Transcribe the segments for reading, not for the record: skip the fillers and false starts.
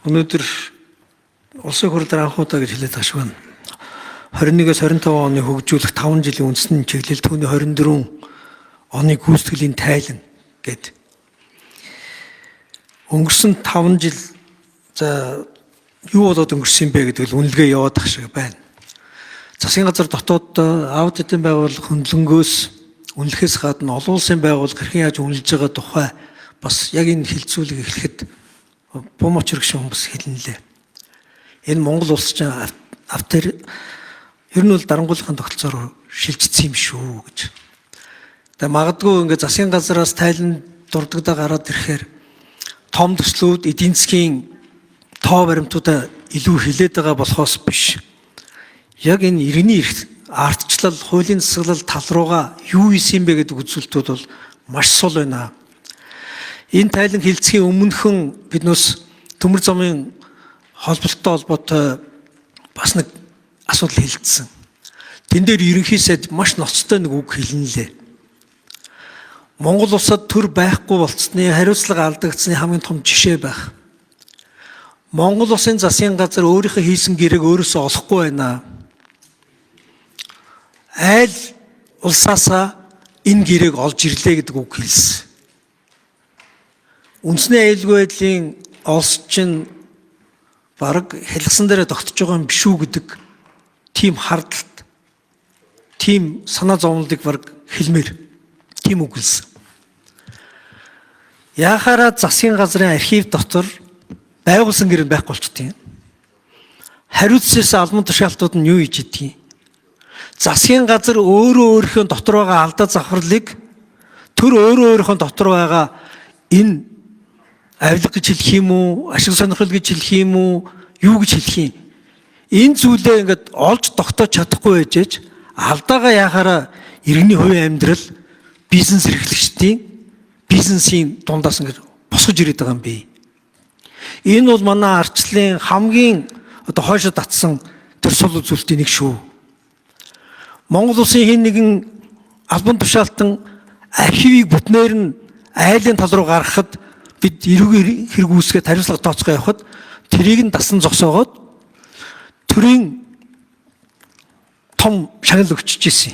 Өнөөдөр улсын хурлаар анх удаа гэж хэлээд байгаа шүү. 21-с 25 оны хөгжүүлэх 5 жилийн үндсэн чиглэл түүний 24 оны гүйцэтгэлийн тайлан гэд. Өнгөрсөн 5 жил за юу болоод өнгөрсөн бэ гэдэг л үнэлгээ яваад ах шиг байна. Засгийн газар дотоод аудитын байгууллага хөндлөнгөөс үнэлэхээс гадна олон улсын байгууллага хэрхэн яаж үнэлж байгаа тухай бас яг энэ хилцүүлэг эхлэхэд бум очрогш хүмүүс хэлнэлээ. Энэ Монгол улс чинь автор ер нь бол дарангуулахын тогтолцоор шилжчихсэн юм шүү гэж. Тэгээ магадгүй ингээд засгийн газараас тайлан дурддагдаа гараад ирэхээр том төслүүд эдийн засгийн тоо баримтуудаа илүү хилээд байгаа болохоос биш. Яг энэ иргэний эрх ардчлал, хуулийн засаглал тал руугаа юу исэн бэ гэдэг үзүүлэлтүүд бол маш сул байна. Энэ тайлан хилцхийн өмнөхөн биднээс төмөр замын холболттой холбоотой бас нэг асуудал хэлсэн. Тэн дээр ерөнхий сайд маш ноцтой нэг үг хэлнэлээ. Монгол улсад төр байхгүй болцсны хариуцлага алдагдсны хамгийн том жишээ байх. Монгол улсын засгийн газар өөрийнхөө хийсэн гэрээг өөрөөсөө олохгүй байна. Айл улсаасаа энэ гэрээг олж ирлээ гэдэг үг хэлсэн. Үндэсний аюулгүй байдлын олс чинь бараг хэлгсэн дээрээ тогтож байгаа юм биш үү гэдэг тийм хардлагт, тийм санаа зовлоныг бараг хэлмээр тийм үг хэлсэн. Яхаараа засгийн газрын архив дотор байгуулсан гэрээ байхгүй болчтой юм. Хариуцсан албан тушаалтууд нь юу хийж идэх юм? Засгийн газар өөрийнхөө дотор байгаа алдаа завхарлыг төр өөрийнхөө дотор байгаа энэ авилга гэж хэлэх юм уу, ашиг сонирхол гэж хэлэх юм уу, юу гэж хэлэх юм? Энэ зүйлээ ингээд олж тогтоож чадахгүй байж алдаагаа яхаараа иргэний хувийн амьдрал, бизнес эрхлэгчдийн бизнесийн дундаас ингээд босгож ирээд байгаа юм бэ. Энэ бол манай ардчлалын хамгийн хойшоо татсан төрсөл үзүүлэлтийн нэг шүү. Монгол улсын хэн нэгэн албан тушаалтан архивыг бүтнээр нь айлын тал руу гаргахад бид эрүүгийн хэрэг үүсгээд хариуцлага тооцоогоо явахад тэрийг нь дасан зогсоогоод төрийн том шагнал өгчөж ирсэн.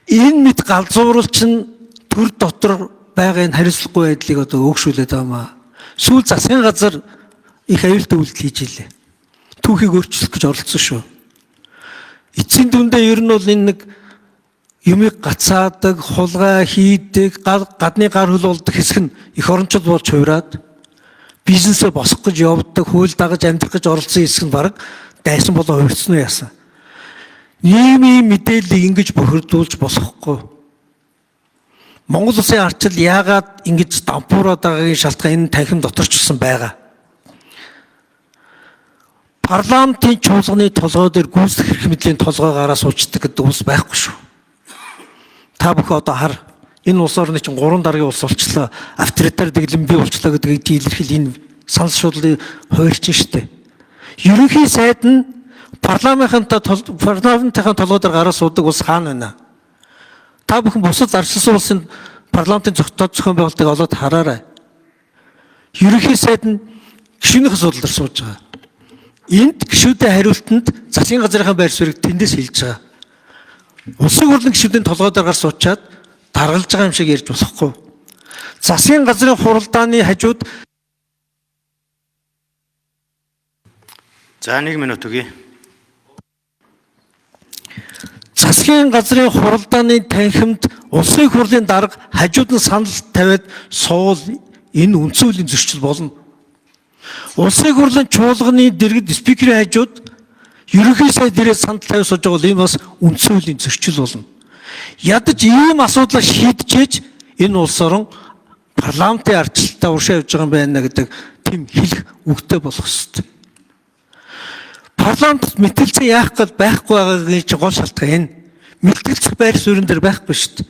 Энэ мэд галзууралч нь төр дотор байгаа энэ хариуцлагагүй байдлыг одоо өөгшүүлээд байгаа маа. Сүүл засгийн газар их аюултай үйлдэл хийж илээ. Түүхийг өөрчлөх гэж оролцсон шүү. Эцсийн дүндээ ер нь бол энэ нэг юмыг гацаадаг, хулгай хийдэг, гадны гар хөл болдог хэсэг нь их орончууд болж хувираад бизнесээ босгох гэж явдаг, хууль дагаж амьдрах гэж оролцсон хэсэг нь баг дайсан болоо хувирсан уу яасан. Ийм мэдээллийг ингэж бохирдуулж болохгүй. Монгол улсын ардчил яагаад ингэж дампуураад байгаагийн шалтгаан энэ танхим доторчсон байгаа. Парламентын чуулганы толгой дээр гүйцэтгэх эрх мэдлийн толгой гараа суучдаг гэдэг ус байхгүй шүү. Та бүхэн одоо хар энэ улс орны чинь 3 дараагийн улс болчлоо, авторитар дэглэм бий болчлоо гэдгийг дийлэрхийл энэ санал шуудлын хуульчин шүү дээ. Ерөнхий сайд нь парламентынхаа толгой дээр гараа суудаг улс хаана байна? Та бүхэн бусад арчилсан улсын парламентын зохион байгуулалтыг олоод хараарай. Ерөнхий сайд нь гишүүнийхээ суудлаар сууж байгаа. Энд гишүүдийн хариултанд засгийн газрынхаа байр суурийг тэндээс хэлж байгаа. Улсын хурлын гишүүдийн толгой дээр гар суучаад даргалж байгаа юм шиг ярьж болохгүй. Засгийн газрын хуралдааны хажууд за 1 минут өгье. Засгийн газрын хуралдааны танхимд улсын хурлын дарга хажууд нь санал тавиад суул энэ үндсүүлийн зөрчил болно. Улсын хурлын чуулганы дэргэд спикерийн хажууд ерөнхий сайд ирээд санал тавьж сууж байгаа бол энэ бас үндсүүлийн зөрчил болно. Ядаж ийм асуудлаа шийдчихэж энэ улс орон парламентын ардчилтаа уршаа явж байгаа юм байна гэдэг тийм хэлэх үгтэй болох ёстой. Парламент мэтгэлцээ яах гээд байхгүй байгаагийн чинь гол шалтгаан энэ. Мэтгэлцэх байр суурин дээр байхгүй шүү дээ.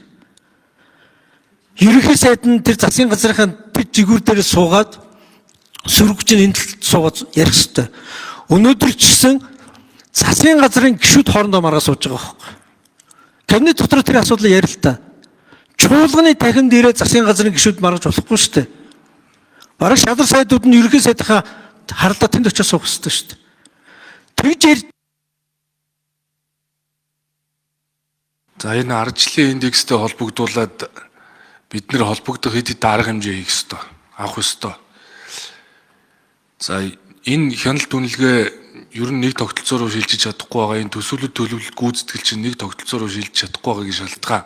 Ерөнхий сайд нь тэр засгийн газрынхаа тэр жигүүр дээр суугаад сөргөж энэ талд суугаад ярих ёстой. Өнөөдөр ч гэсэн засгийн газрын гишүүд хоорондоо маргаа сууж байгаа байхгүй. Кабинет дотор тэр асуудал ярил л та. Чуулганы танхимд ирээд засгийн газрын гишүүд маргаж болохгүй шүү дээ. Бараг шадар сайдууд нь ерөнхий сайдынхаа харалдаа тэнд очиж суух хэрэгтэй шүү дээ. Тэгж за энэ ардчлалын индекстэй холбогдуулаад бид нэр холбогдох хэд хэд арга хэмжээ хийх ёстой, авах ёстой. За энэ хяналт үнэлгээ ер нь нэг тогтолцоо руу шилжиж чадахгүй байгаа, энэ төсөөлөлт төлөвлөлт гүйцэтгэл чинь нэг тогтолцоо руу шилжиж чадахгүй байгаагийн шалтгаан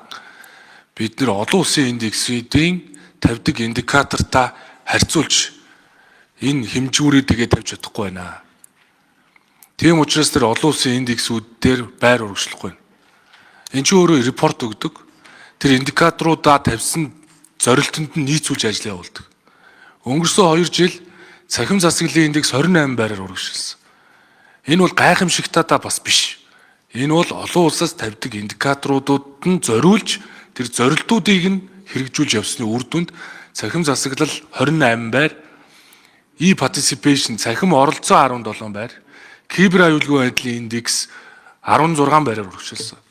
бид нэр олон улсын индексүүдийн тавьдаг индикатортай харьцуулж энэ хэмжүүрээ тавьж чадахгүй байна. Тийм учраас тэр олон улсын индексүүд дээр байр урагшлахгүй байна. Энэ ч өөрөө репорт өгдөг. Тэр индикаторуудаа тавьсан зорилтонд нь нийцүүлж ажил явуулдаг. Өнгөрсөн 2 жил цахим засаглалын индекс 28 байраар урагшилсан. Энэ бол гайхамшигтай бас биш. Энэ бол олон улсаас тавьдаг индикаторуудад нь зориулж тэр зорилтуудыг нь хэрэгжүүлж явсны үр дүнд цахим засаглал 28 байр, e-participation цахим оролцоо 17 байр, кибер аюулгүй байдлын индекс 16 байраар урагшилсан.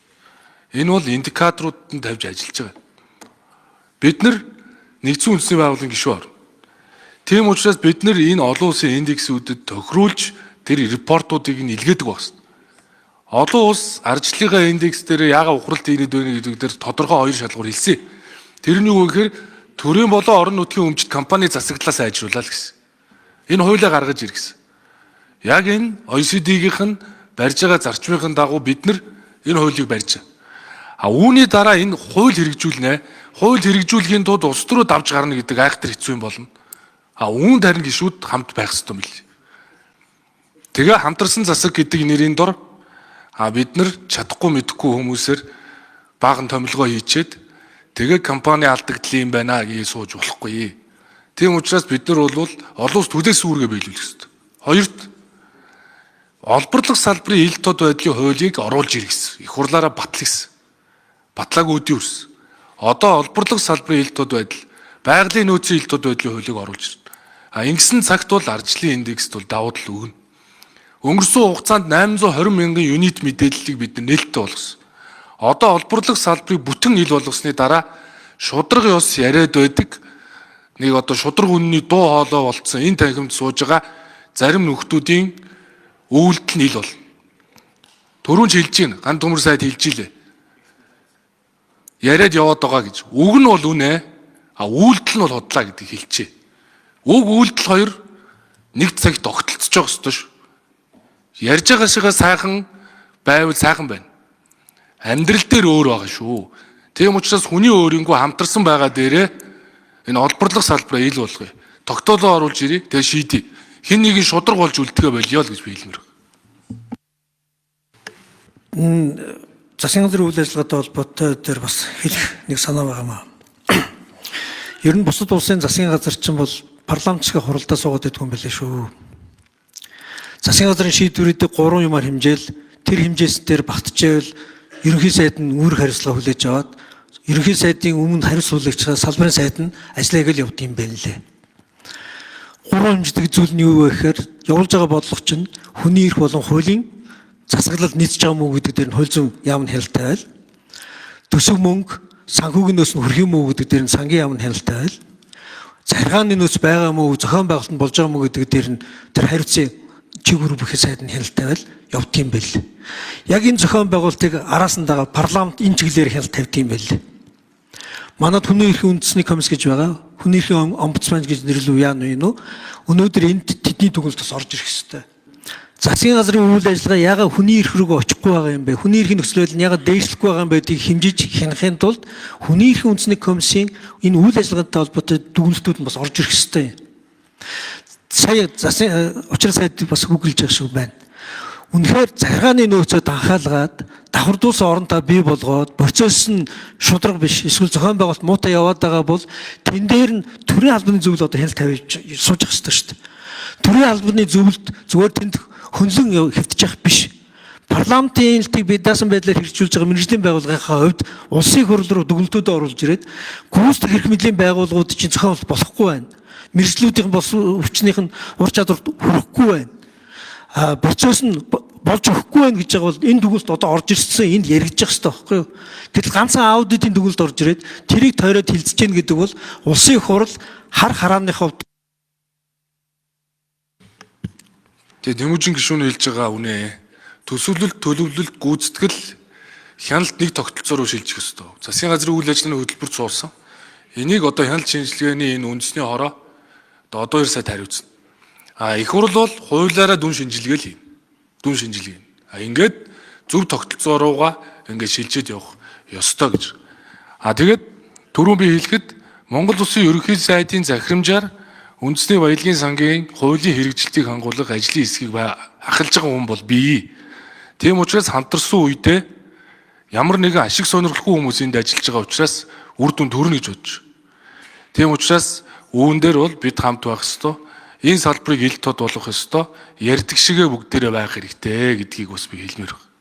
Энэ бол индикаторуудад нь тавьж ажиллаж байгаа. Бид нар нэгдсэн үндэсний байгууллагын гишүүн орно. Тийм учраас бид нар энэ олон улсын индексүүдэд тохируулж тэр репортуудыг нь илгээдэг байна. Олон улс ардчлалын индекс дээр яагаад ухралт ирээд байна гэдэг дээр тодорхой 2 шалгуур хэлсэн. Тэр нь юу гэхээр төрийн болон орон нутгийн өмчт компани засаглалаа сайжруулаа л гэсэн. Энэ хуулиа гаргаж ир гэсэн. Яг энэ OECD-гийнх нь барьж байгаа зарчмын дагуу бид нар энэ хуулийг барьж байгаа. Үүний дараа энэ хууль хэрэгжүүлнэ. Хууль хэрэгжүүлэхийн тулд улс төрөө давж гарна гэдэг айхтар хэцүү юм болно. Үүнд харин гишүүд хамт байх ёстой юм билээ. Тэгээ хамтарсан засаг гэдэг нэрийн дор бид нар чадахгүй мэдэхгүй хүмүүсээр баахан томилгоо хийчээд тэгээ компани алдагдлын юм байна гэж сууж болохгүй. Тийм учраас бид нар бол олон улс төлөөс үүргээ биелүүлэх ёстой. Хоёрт олборлох салбарын ил тод байдлын хуулийг оруулж ирэх гэсэн. Их хурлаараа батлах гэсэн. Батлаагүй үдийн үрс. Одоо олборлох салбарын ил тод байдал, байгалийн нөөцийн ил тод байдлын хуулийг оруулж ирнэ. Ингэсэн цагт бол ардчлалын индекст бол давуу тал өгнө. Өнгөрсөн хугацаанд 820 мянган юнит мэдээллийг бид нээлттэй болгосон. Одоо олборлох салбарыг бүтэн ил болгосны дараа шудраг ёс яриад байдаг. Нэг одоо шудраг үнний дуу хоолой болцсон энэ танхимд сууж байгаа зарим нөхдүүдийн өвөлдөл нь ил бол. Төрүүн ч хэлж гин, ган төмөр сайд хэлж илээ. Яриад яваад байгаа гэж. Үг нь бол үнэ, үйлдэл нь бол худлаа гэдгийг хэлчихэ. Үг үйлдэл хоёр нэг цагт огтлцож байгаа ёстой шүү. Ярьж байгаа шигээ сайхан байвал сайхан байна. Амьдрал дээр өөр байгаа шүү. Тийм учраас хүний өөрийнхөө хамтарсан байгаа дээрээ энэ олборлох салбараа ил болгоё. Тогтоолоо оруулж ирээ. Тэгээ шийдээ. Хин нэг нь шудраг болж үлдэхэ болёо л гэж би хэлмээр байна. Засгийн газрын үйл ажиллагаатай холбоотой дээр бас хэлэх нэг санаа байгаамаа. Ер нь бусад улсын засгийн газар чинь бол парламент шиг хуралдаа суугаад идэх юм байлээ шүү. Засгийн газрын шийдвэрүүдийг 3 юмар хэмжээл тэр хэмжээс дээр багтжээвэл ерөнхий сайд нь үүрэг хариуцлага хүлээж аваад ерөнхий сайдын өмнө хариуцлагч салбарын сайд нь ажиллааг л явуулдаг юм байна лээ. 3 хэмждэг зүйл нь юу вэ гэхээр явуулж байгаа бодлого чинь хүний эрх болон хуулийн засаглал нийцж байгаа мүү гэдэг дээр нь хууль зүйн яам нь хяналттай байл. Төсөв мөнгө санхүүгийн нөөц нь хүрх юм уу гэдэг дээр нь сангийн яам нь хяналттай байл. Захиргааны нөөц байгаа мүү зохион байгуулалт нь болж байгаа мүү гэдэг дээр нь тэр хариуцсан чиг хөрөг бүхий сайд нь хяналттай байл явдаг юм байл. Яг энэ зохион байгуулалтыг араас нь дагаад парламент энэ чиглэлээр хяналт тавьдаг юм байл. Манайд хүний эрхийн үндэсний комисс гэж байгаа. Хүний эрхийн омбудсман гэж нэрлэв яана вэ нөө. Өнөөдөр энд тэдний төгөлд бас орж ирэх ёстой. Засгийн газрын үйл ажиллагаа яагаад хүний эрх рүү очихгүй байгаа юм бэ? Хүний эрхийн нөхцөл байдал нь яагаад дээшлэхгүй байгаа юм бэ гэдгийг хэмжиж хянахын тулд хүний эрхийн үндэсний комиссийн энэ үйл ажиллагаатай холбоотой дүгнэлтүүд нь бас орж ирэх ёстой. Сая засгийн учир сайдыг бас хөглөж байгаа шиг байна. Үнэхээр захиргааны нөөцөд анхаалгаад давхардуулсан оронтой бий болгоод процесс нь шудраг биш эсвэл зохион байгуулалт муутай яваад байгаа бол тэн дээр нь төрийн албаны зөвлөл одоо хяналт тавьж сууж явах хэрэгтэй шүү дээ. Төрийн албаны зөвлөлд зүгээр тэнд хөнлөн хэвтчих биш. Парламентын хэлтийг бид даасан байдлаар хэрэгжүүлж байгаа мэргэжлийн байгууллагынхаа хувьд улсын хурл руу дүгнэлтүүд оруулж ирээд гүйцэтгэх эрх мэдлийн байгууллагууд чинь зохион байгуулалт болохгүй байна. Мэргэжлүүдийн өвчнийх нь ур чадварт хүрэхгүй байна. Процесс нь болж өгөхгүй байх гэж байгаа бол энэ дүгнэлт одоо орж ирсэн энд яригдж явах хэрэгтэй байхгүй юу? Гэтэл ганцхан аудитын дүгнэлт орж ирээд тэрийг тойроод хилцэж гин гэдэг бол улсын хурл хар харааны хувьд Тэгээ Тэмүүжин гишүүн хэлж байгаа үнэ. Төсвөлөлт, төлөвлөлт, гүйцэтгэл хяналт нэг тогтолцоо руу шилжих ёстой. Засгийн газрын үйл ажиллагааны хөтөлбөрт суулсан. Энийг одоо хяналт шинжилгээний энэ үндэсний хороо одоо 2 сая хариуцна. Их хурл бол хуулиараа дүн шинжилгээ л хийнэ. Дүн шинжилгээ. Ингээд зөв тогтолцоо руугаа ингээд шилжээд явах ёстой гэж. Тэгээд түрүүн би хэлэхэд Монгол Улсын ерөнхий сайдын захирамжаар үндэсний баялагын сангийн хуулийн хэрэгжилтийг хангуулах ажлын хэсгийг ахалж байгаа хүн бол бий. Тийм учраас хамтарсан үедээ ямар нэгэн ашиг сонирхолгүй хүмүүс энд ажиллаж байгаа учраас үр дүн төрнө гэж бодож. Тийм учраас үүн дээр бол бид хамт байх ёстой. Энэ салбарыг ил тод болгох ёстой. Ярьдаг шигээ бүгдээрээ байх хэрэгтэй гэдгийг бас би хэлмээр байна.